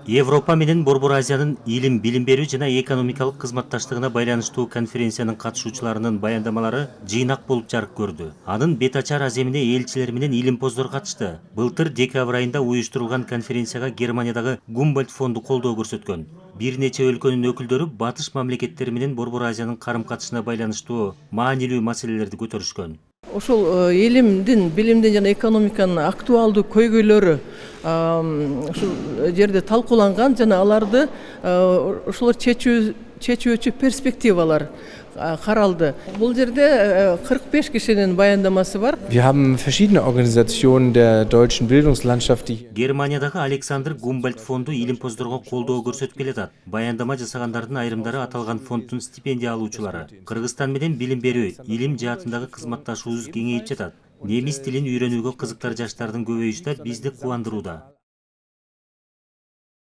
Европа менен Борбор Азиянын илим, билим берүү жана экономикалык кызматташтыгына байланыштуу конференциянын катышуучуларынын баяндамалары жыйнак болуп жарык көрдү. Анын бет ачар аземине элчилер менен илимпоздор катышты. Былтыр декабрь айында уюштурулган конференцияга Германиядагы Гумбольдт фонду колдоо көрсөткөн. Бир нече өлкөнүн өкүлдөрү батыш мамлекеттери менен Борбор Азиянын карым-катышына байланыштуу маанилүү маселелерди көтөрүшкөн. Ошол илимдин, билимдин жана экономиканын актуалдуу көйгөйлөрү ушул жерде талкууланган жана аларды ошолор чечүүчү перспективалар каралды. Бул жерде 45 кишинин баяндамасы бар. Wir haben verschiedene Organisationen der deutschen Bildungslandschaft, die Германиядагы Александр Гумбольдт фонду илимпоздорго колдоо көрсөтүп келатат. Баяндама жасагандардын айрымдары аталган фонддун стипендия алуучулары. Кыргызстан менен билим берүү, илим жаатындагы кызматташуубуз кеңейип жатат. Немис тилин үйрөнүүгө кызыктар жаштардын көбөйүшү да бизди кубандырууда.